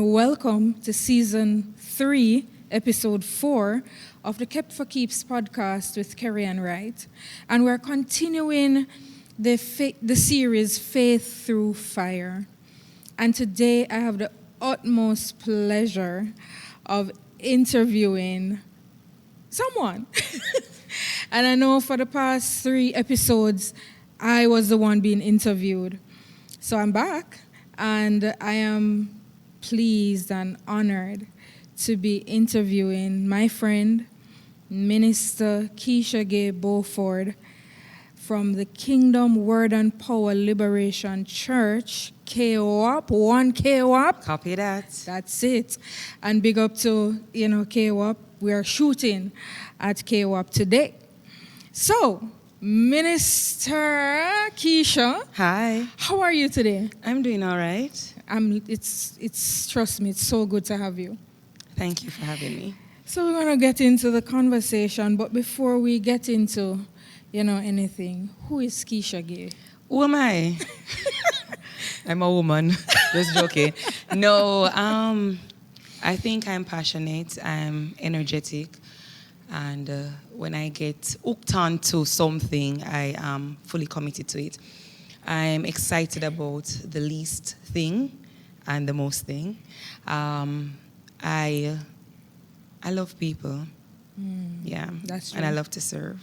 and welcome to Season 3, Episode 4 of the Kept for Keeps podcast with Kerriann Wright. And we're continuing the series Faith Through Fire. And today I have the utmost pleasure of interviewing someone. And I know for the past 3 episodes, I was the one being interviewed. So I'm back, and I am pleased and honored to be interviewing my friend, Minister Kesha Gay Beaufort, from the Kingdom Word and Power Liberation Church, KWAP, one KWAP. Copy that. That's it. And big up to, KWAP. We are shooting at KWAP today. So, Minister Kesha. Hi. How are you today? I'm doing all right. It's trust me, it's so good to have you. Thank you for having me. So we're gonna get into the conversation, but before we get into, anything, who is Kesha Gay? Who am I? I'm a woman. Just joking. No, I think I'm passionate, I'm energetic, and when I get hooked onto something, I am fully committed to it. I'm excited about the least thing and the most thing. I love people. Yeah. That's true. And I love to serve.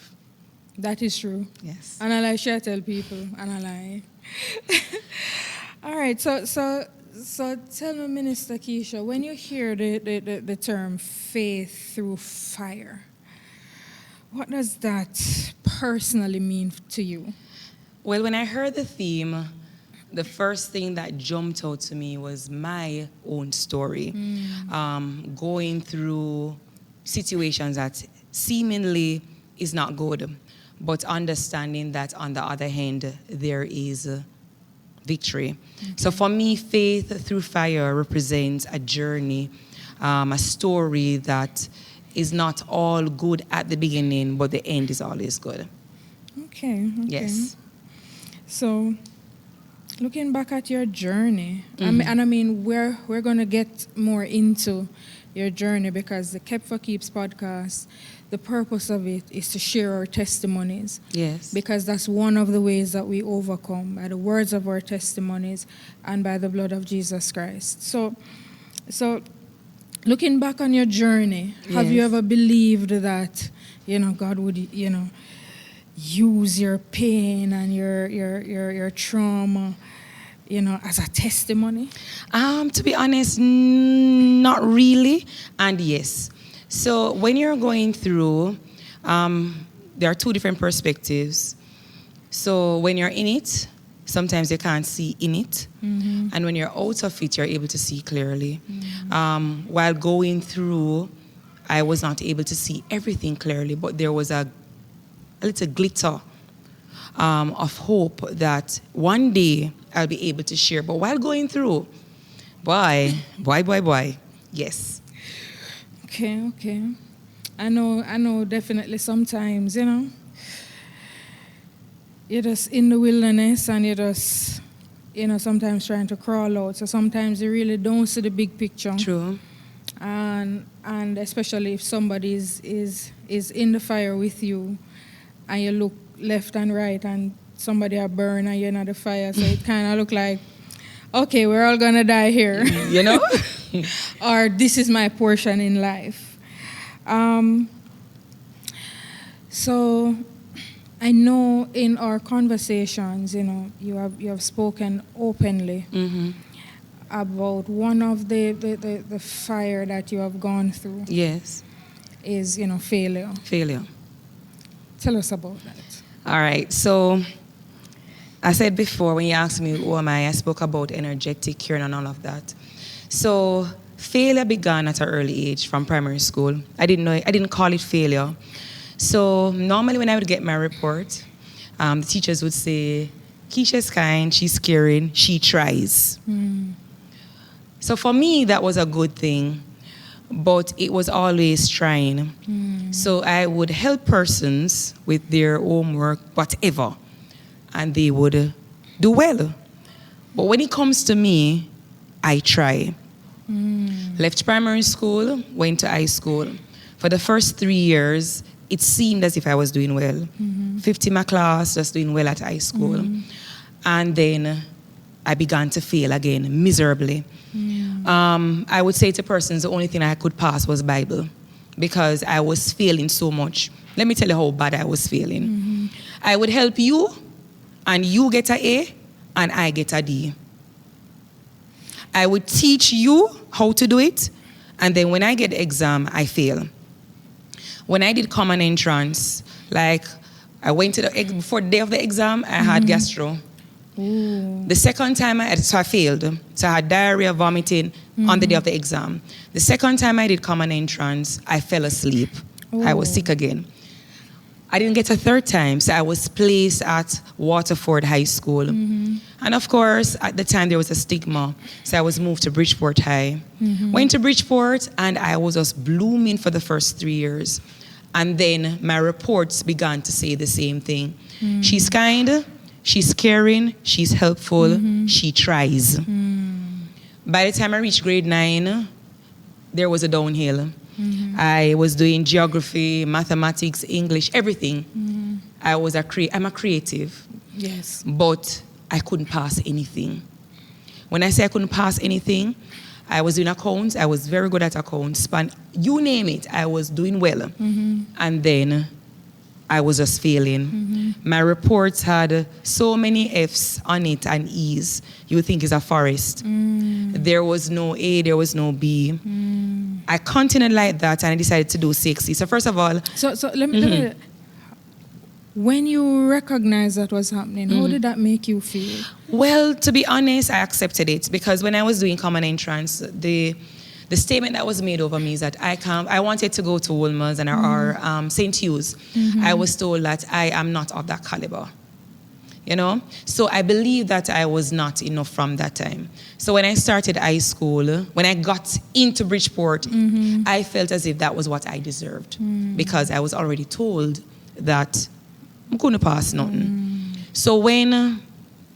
That is true. Yes. And I like share tell people, and I lie. All right. So tell me, Minister Kesha, when you hear the term faith through fire, what does that personally mean to you? Well, when I heard the theme, the first thing that jumped out to me was my own story. Going through situations that seemingly is not good, but understanding that on the other hand, there is victory. Okay. So for me, faith through fire represents a journey, a story that is not all good at the beginning, but the end is always good. Okay. Yes. So, looking back at your journey, Mm-hmm. we're going to get more into your journey because the Kept for Keeps podcast, the purpose of it is to share our testimonies. Yes. Because that's one of the ways that we overcome, by the words of our testimonies and by the blood of Jesus Christ. So looking back on your journey, have you ever believed that, God would, use your pain and your trauma, as a testimony? To be honest, not really, and yes. So when you're going through, there are 2 different perspectives. So when you're in it, sometimes you can't see in it. Mm-hmm. And when you're out of it, you're able to see clearly. Mm-hmm. While going through, I was not able to see everything clearly, but there was a little glitter of hope that one day I'll be able to share. But while going through, boy, yes. Okay. I know definitely sometimes, you're just in the wilderness and you're just, sometimes trying to crawl out. So sometimes you really don't see the big picture. True. And especially if somebody is in the fire with you and you look left and right and somebody are burned and you're in the fire, so it kind of look like, okay, we're all gonna die here. Or this is my portion in life. So I know in our conversations, you have spoken openly about one of the fire that you have gone through. Yes. Is, failure. Failure. Tell us about that. All right. So I said before, when you asked me who am I spoke about energetic, caring, and all of that. So failure began at an early age from primary school. I didn't call it failure. So normally when I would get my report, the teachers would say, Kesha's kind, she's caring, she tries. So for me, that was a good thing, but it was always trying. So I would help persons with their homework, whatever, and they would do well. But when it comes to me, I try. Left primary school, went to high school. For the first 3 years, it seemed as if I was doing well. 50 in my class, just doing well at high school. And then I began to fail again, miserably. I would say to persons, the only thing I could pass was Bible, because I was failing so much. Let me tell you how bad I was failing. I would help you, and you get an A, and I get a D. I would teach you how to do it, and then when I get the exam, I fail. When I did common entrance, like I went to before the day of the exam, I had gastro. The second time so I failed. So I had diarrhea, vomiting on the day of the exam. The second time I did common entrance, I fell asleep. I was sick again. I didn't get a third time, so I was placed at Waterford High School. And of course, at the time there was a stigma, so I was moved to Bridgeport High. Went to Bridgeport, and I was just blooming for the first 3 years. And then my reports began to say the same thing. She's kind, she's caring, she's helpful, she tries. By the time I reached grade 9, there was a downhill. I was doing geography, mathematics, English, everything. I'm a creative. Yes. But I couldn't pass anything. When I say I couldn't pass anything, I was doing accounts. I was very good at accounts. You name it, I was doing well. And then I was just failing. My reports had so many F's on it and E's. You would think it's a forest. There was no A, there was no B. I continued like that, and I decided to do 60. So first of all... So let me when you recognized that was happening, how did that make you feel? Well, to be honest, I accepted it, because when I was doing common entrance, the statement that was made over me is that I wanted to go to Wolmer's or St. Hugh's. I was told that I am not of that caliber. You know? So I believe that I was not enough from that time. So when I started high school, when I got into Bridgeport, I felt as if that was what I deserved, because I was already told that I'm going to pass nothing. So when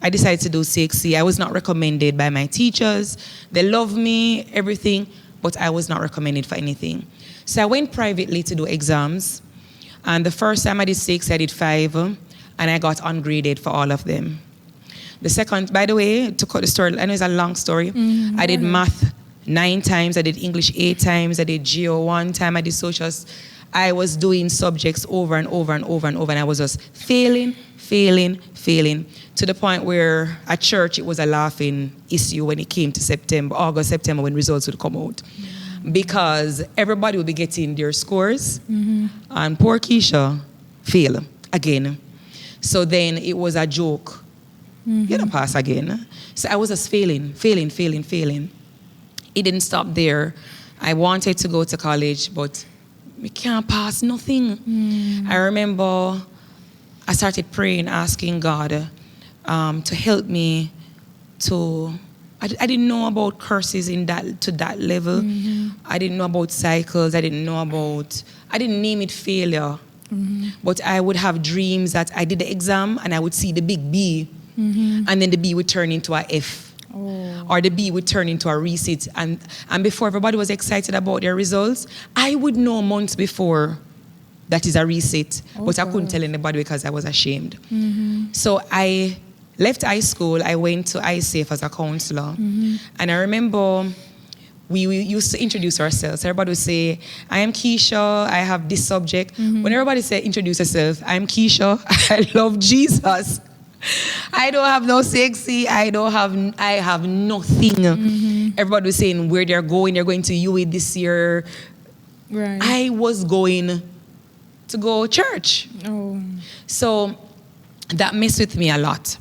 I decided to do CXC, I was not recommended by my teachers. They loved me, everything, but I was not recommended for anything. So I went privately to do exams. And the first time I did 6, I did 5. And I got ungraded for all of them. The second, by the way, to cut the story, I know it's a long story. I did math 9 times, I did English 8 times, I did Geo 1 time, I did socials. I was doing subjects over and over and over and over, and I was just failing, to the point where at church it was a laughing issue when it came to August, September, when results would come out. Because everybody would be getting their scores, and poor Kesha failed again. So then it was a joke. You don't pass again. So I was just failing. It didn't stop there. I wanted to go to college, but we can't pass nothing. I remember I started praying, asking God to help me to... I didn't know about curses to that level. I didn't know about cycles. I didn't name it failure. But I would have dreams that I did the exam and I would see the big B, and then the B would turn into a F, or the B would turn into a resit. And before everybody was excited about their results, I would know months before that is a resit, but I couldn't tell anybody because I was ashamed. So I left high school. I went to ISAFE as a counselor, and I remember we used to introduce ourselves. Everybody would say, I am Kesha, I have this subject. When everybody said introduce yourself, I'm Kesha, I love Jesus. I don't have no sexy, I have nothing. Everybody was saying where they're going to UE this year. Right. I was going to go church. So that messed with me a lot.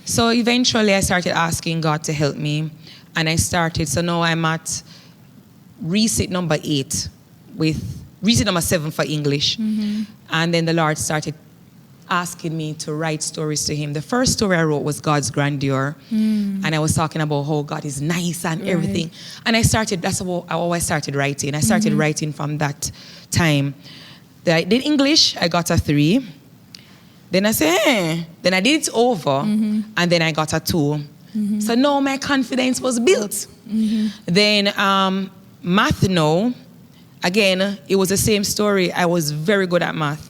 So eventually I started asking God to help me. And I started, so now I'm at resit number 8 with resit number 7 for English. And then the Lord started asking me to write stories to him. The first story I wrote was God's Grandeur. And I was talking about how God is nice and everything. And that's how I always started writing. I started writing from that time. I did English, I got a 3. Then I said, Then I did it over, and then I got a 2. So now my confidence was built. Then math now, again, it was the same story. I was very good at math.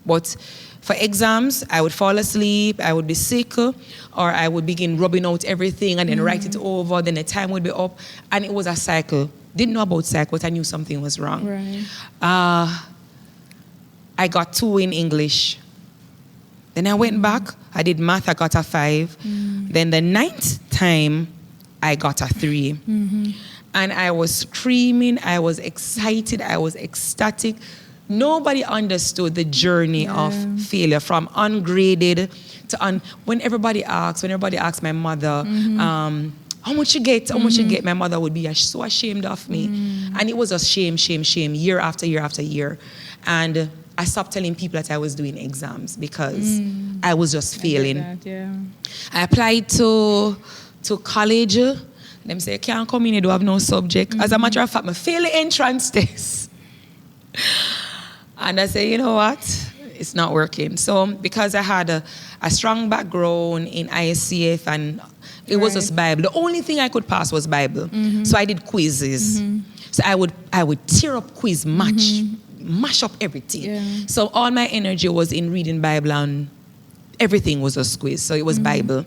But for exams, I would fall asleep, I would be sick, or I would begin rubbing out everything and then write it over, then the time would be up. And it was a cycle. Didn't know about cycle, but I knew something was wrong. Right. I got 2 in English. Then I went back, I did math, I got a 5. Then the 9th time, I got a 3. And I was screaming, I was excited, I was ecstatic. Nobody understood the journey of failure, from ungraded to when everybody asks my mother, how much you get? How much you get? My mother would be so ashamed of me. And it was just shame, year after year after year. And I stopped telling people that I was doing exams because I was just failing. I applied to college. Them say, you can't come in, you don't have no subject. As a matter of fact, I failed the entrance test. And I say, you know what? It's not working. So because I had a strong background in ISCF and it was just Bible. The only thing I could pass was Bible. So I did quizzes. So I would tear up quiz, mash up everything. So all my energy was in reading Bible and everything was a quiz. So it was Bible.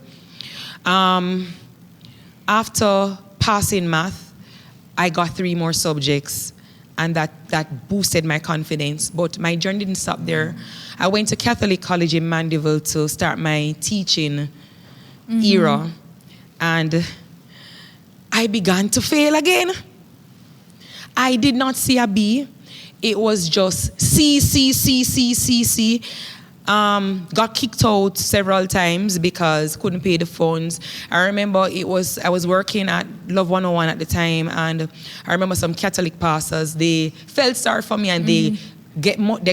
After passing math, I got 3 more subjects. And that boosted my confidence. But my journey didn't stop there. I went to Catholic College in Mandeville to start my teaching era. And I began to fail again. I did not see a B. It was just C. Got kicked out several times because couldn't pay the phones. I remember I was working at Love 101 at the time, and I remember some Catholic pastors, they felt sorry for me and they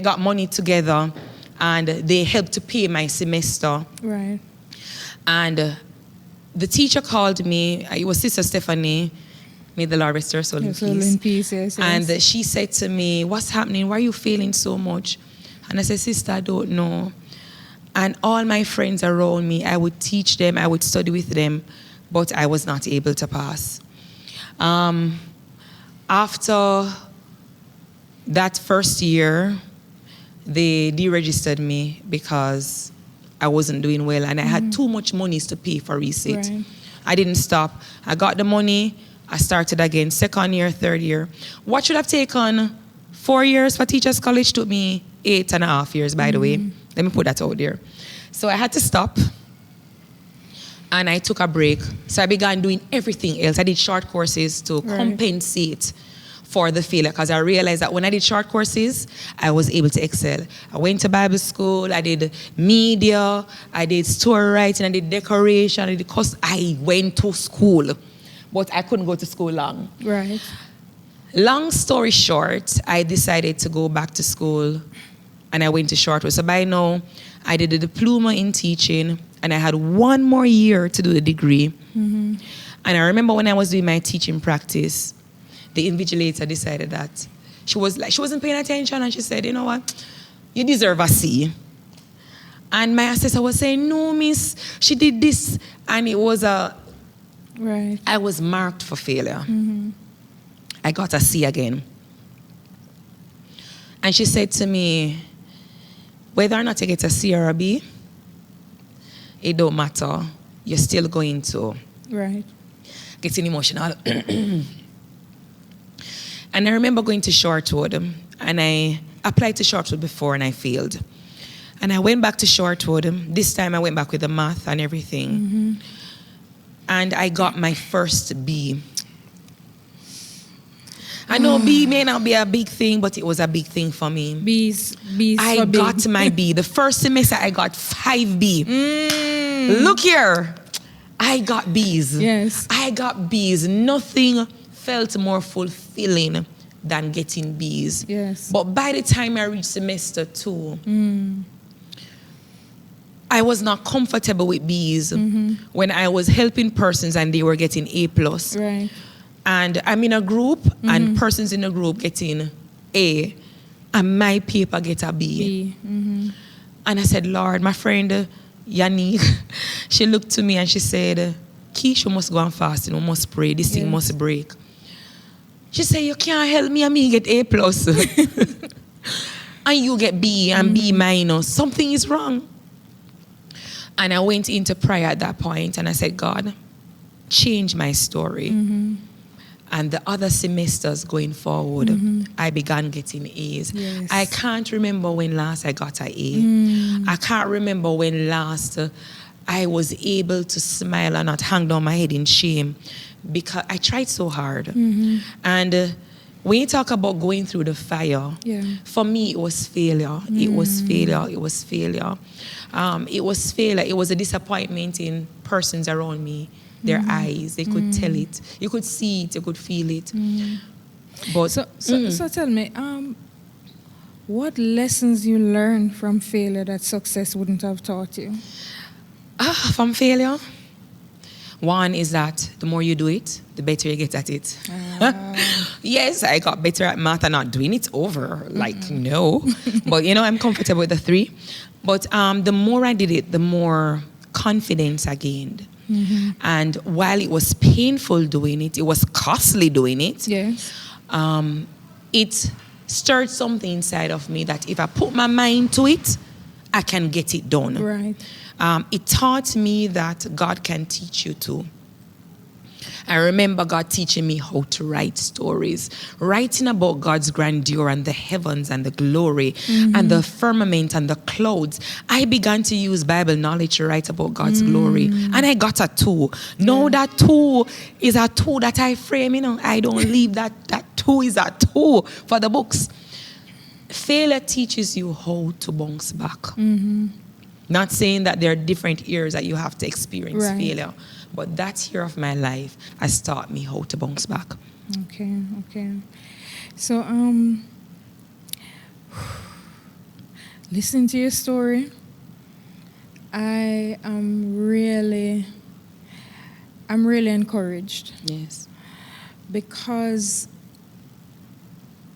got money together and they helped to pay my semester. Right. And the teacher called me, it was Sister Stephanie, may the Lord rest her soul in peace. Yes. And she said to me, what's happening? Why are you failing so much? And I said, Sister, I don't know. And all my friends around me, I would teach them, I would study with them, but I was not able to pass. After that first year, they deregistered me because I wasn't doing well and I had too much monies to pay for resit. Right. I didn't stop. I got the money, I started again, 2nd year, 3rd year. What should have taken 4 years for Teachers College took me 8.5 years, by the way. Let me put that out there. So I had to stop. And I took a break. So I began doing everything else. I did short courses to compensate for the failure because I realized that when I did short courses, I was able to excel. I went to Bible school, I did media, I did story writing, I did decoration, I went to school, but I couldn't go to school long. Right. Long story short, I decided to go back to school and I went to Shortway. So by now, I did a diploma in teaching and I had 1 more year to do the degree. And I remember when I was doing my teaching practice, the invigilator decided that she wasn't paying attention and she said, you know what, you deserve a C. And my assessor was saying, no, miss, she did this. And it was I was marked for failure. I got a C again. And she said to me, whether or not you get a C or a B, it don't matter. You're still going to getting emotional. And I remember going to Shortwood, and I applied to Shortwood before and I failed. And I went back to Shortwood. This time I went back with the math and everything. And I got my first B. I know B may not be a big thing, but it was a big thing for me. B's I got my B. The first semester I got 5B. Look here. I got B's. Yes. I got B's. Nothing felt more fulfilling than getting B's. Yes. But by the time I reached semester 2, I was not comfortable with B's when I was helping persons and they were getting A+. Right. And I'm in a group and persons in the group getting A and my paper get a B. And I said, Lord, my friend Yanni, she looked to me and she said, Kesha must go and fast, you know, must pray. This thing Yes. must break. She said, you can't help me and me get A plus. And you get B and B minus. Something is wrong. And I went into prayer at that point and I said, God, change my story. And the other semesters going forward, I began getting A's. Yes. I can't remember when last I got an A. I can't remember when last I was able to smile and not hang down my head in shame because I tried so hard. And when you talk about going through the fire, for me it was failure. It was failure. It was failure. It was failure. It was a disappointment in persons around me. Their eyes, they could tell it. You could see it. You could feel it. But so tell me, what lessons you learned from failure that success wouldn't have taught you? From failure, one is that the more you do it, the better you get at it. Yes, I got better at math and not doing it over. Like, no. But, you know, I'm comfortable with the 3. But the more I did it, the more confidence I gained. And while it was painful doing it, it was costly doing it. Yes. It stirred something inside of me that if I put my mind to it, I can get it done. Right. It taught me that God can teach you too. I remember God teaching me how to write stories, writing about God's grandeur and the heavens and the glory and the firmament and the clouds. I began to use Bible knowledge to write about God's glory. And I got a 2. Now that 2 is a 2 that I frame, you know. I don't leave that 2 is a 2 for the books. Failure teaches you how to bounce back. Not saying that there are different years that you have to experience failure. But that year of my life has taught me how to bounce back. Okay. So, listening to your story, I'm really encouraged. Yes. Because,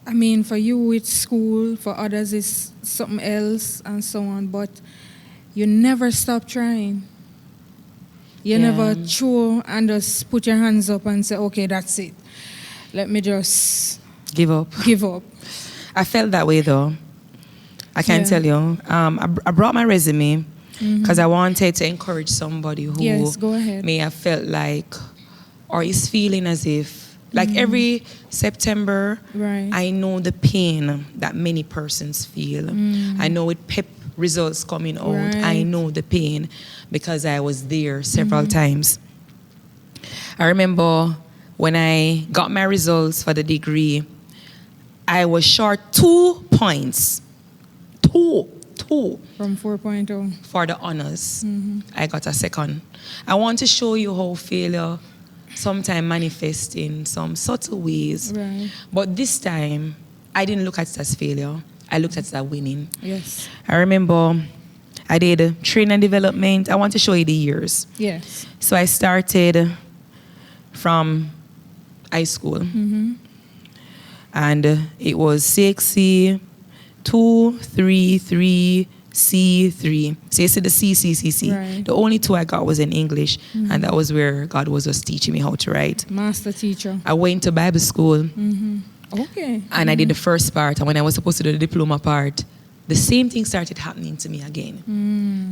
I mean, for you it's school, for others it's something else and so on, but you never stop trying. You never throw and just put your hands up and say, okay, that's it. Let me just give up. I felt that way though. I can tell you. I brought my resume because I wanted to encourage somebody who go ahead. may have felt like or is feeling as if, like every September, I know the pain that many persons feel. I know with PEP results coming out, I know the pain because I was there several times. I remember when I got my results for the degree, I was short 2 points. 2 from 4.0 for the honors. I got a 2nd. I want to show you how failure sometimes manifests in some subtle ways. But this time, I didn't look at it as failure. I looked at it as winning. Yes. I remember I did training and development. I want to show you the years. Yes. So I started from high school. And it was CXC 2, 3, 3, C3. So you see the C. Right. The only 2 I got was in English. And that was where God was just teaching me how to write. Master teacher. I went to Bible school. Okay. And I did the first part. And when I was supposed to do the diploma part, the same thing started happening to me again.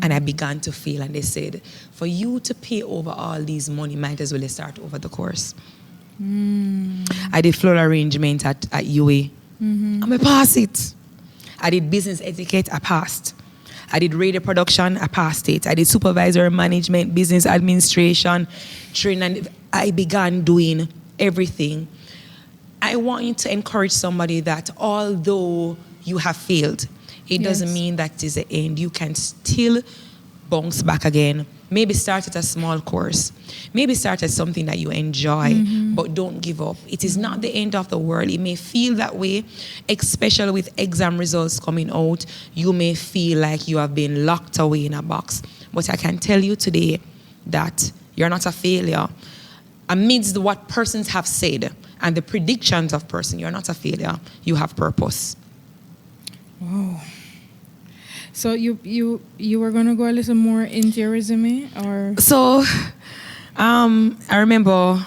And I began to feel, and they said, for you to pay over all these money, might as well start over the course. I did floral arrangement at UA. I passed it. I did business etiquette, I passed. I did radio production, I passed it. I did supervisor management, business administration, training, and I began doing everything. I want you to encourage somebody that although you have failed, it doesn't mean that it is the end. You can still bounce back again. Maybe start at a small course. Maybe start at something that you enjoy, but don't give up. It is not the end of the world. It may feel that way, especially with exam results coming out. You may feel like you have been locked away in a box. But I can tell you today that you're not a failure. Amidst what persons have said and the predictions of person, you're not a failure. You have purpose. Wow. So you were going to go a little more into your resume, or? So I remember,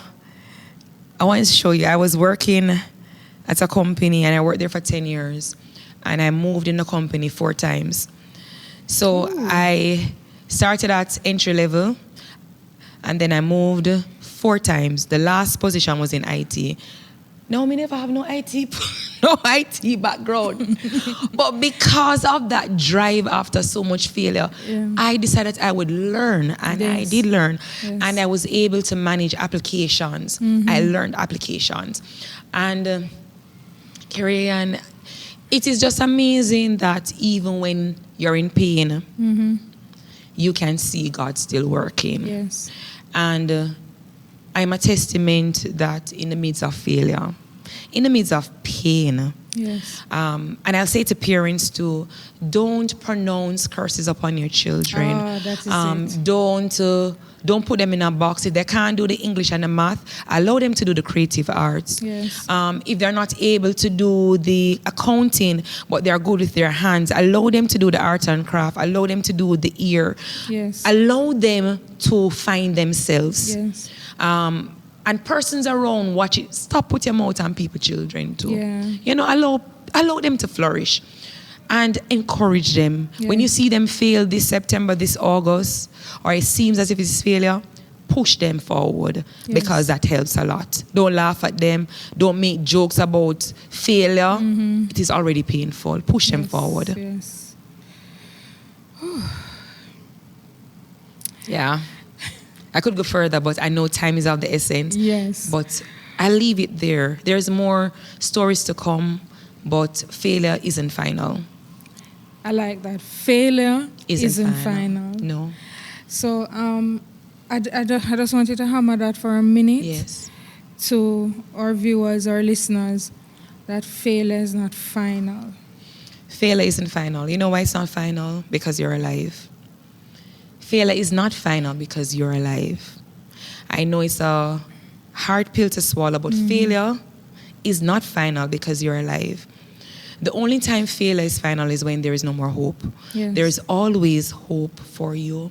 I wanted to show you, I was working at a company and I worked there for 10 years. And I moved in the company 4 times. So I started at entry level and then I moved 4 times. The last position was in IT. No, me never have no IT, no IT background. But because of that drive after so much failure, I decided I would learn, and I did learn. And I was able to manage applications. I learned applications. And Kerriann, it is just amazing that even when you're in pain, you can see God still working. Yes. And I'm a testament that in the midst of failure, in the midst of pain, and I'll say to parents too, don't pronounce curses upon your children. Oh, that is it. Don't put them in a box. If they can't do the English and the math, allow them to do the creative arts. Yes. If they're not able to do the accounting, but they're good with their hands, allow them to do the art and craft. Allow them to do the ear. Yes. Allow them to find themselves. Yes. And persons around, watch it. Stop putting your mouth on people's children too. Yeah. You know, allow them to flourish. And encourage them. Yeah. When you see them fail this September, this August, or it seems as if it's failure, push them forward, because that helps a lot. Don't laugh at them. Don't make jokes about failure. It is already painful. Push them forward. Yes. Yeah. I could go further, but I know time is of the essence. Yes. But I'll leave it there. There's more stories to come, but failure isn't final. I like that. Failure isn't final. No. So I just wanted to hammer that for a minute. Yes. To our viewers, our listeners, that failure is not final. Failure isn't final. You know why it's not final? Because you're alive. Failure is not final because you're alive. I know it's a hard pill to swallow, but failure is not final because you're alive. The only time failure is final is when there is no more hope. Yes. There is always hope for you.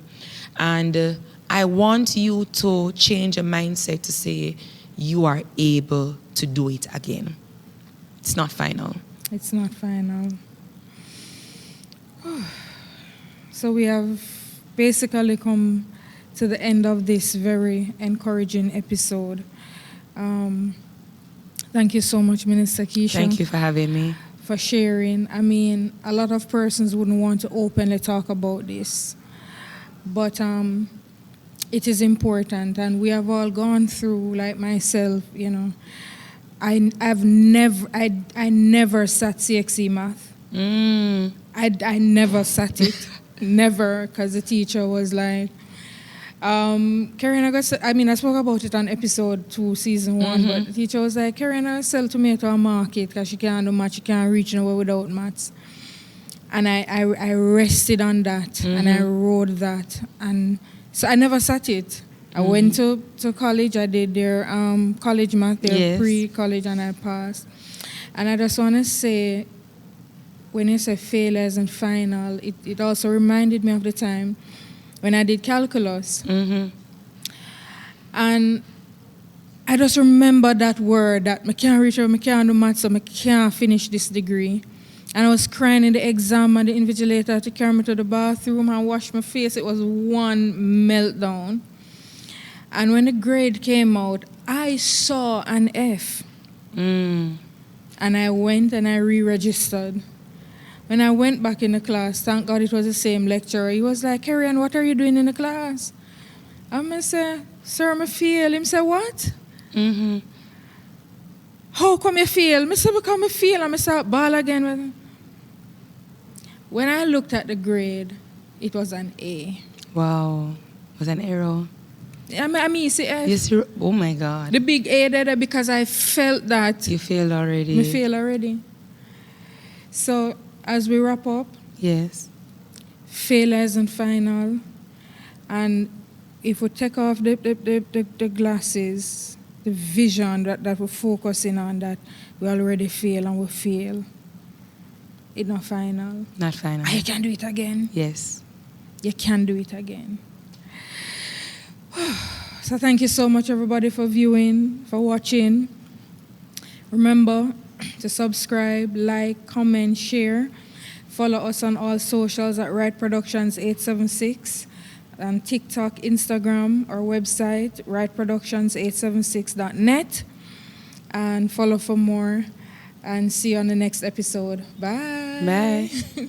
And I want you to change your mindset to say you are able to do it again. It's not final. It's not final. So we have basically come to the end of this very encouraging episode. Thank you so much, Minister Kesha. Thank you for having me. For sharing. I mean, a lot of persons wouldn't want to openly talk about this, but it is important, and we have all gone through, like myself, you know. I never sat CXE math. I never sat it. Never, because the teacher was like, Kerriann, I spoke about it on episode 2, season 1, but the teacher was like, Kerriann, I sell tomato on market because she can't do math, she can't reach nowhere without maths. And I rested on that, and I wrote that. And so I never sat it. I went to college, I did their college math, their pre-college, and I passed. And I just want to say, when you say failure isn't final, it also reminded me of the time when I did calculus. And I just remember that word, that I can't reach out, I can't do maths, so I can't finish this degree. And I was crying in the exam, and the invigilator had to carry me to the bathroom and wash my face. It was one meltdown. And when the grade came out, I saw an F. And I went and I re-registered. When I went back in the class, thank God it was the same lecturer. He was like, Kerriann, what are you doing in the class? I said, sir, I fail. He said, what? How come you fail? I said, because I fail. I start ball again. When I looked at the grade, it was an A. Wow. It was an error. I mean, see, Yes, oh my God. The big A there, because I felt that. You failed already. I failed already. So, as we wrap up, yes, failure isn't final. And if we take off the glasses, the vision that we're focusing on, that we already fail and we fail, it's not final. Not final. And you can do it again. Yes. You can do it again. So thank you so much, everybody, for viewing, for watching. Remember to subscribe, like, comment, share. Follow us on all socials at Wright Productions 876, on TikTok, Instagram, our website, wrightproductions876.net. And follow for more. And see you on the next episode. Bye. Bye.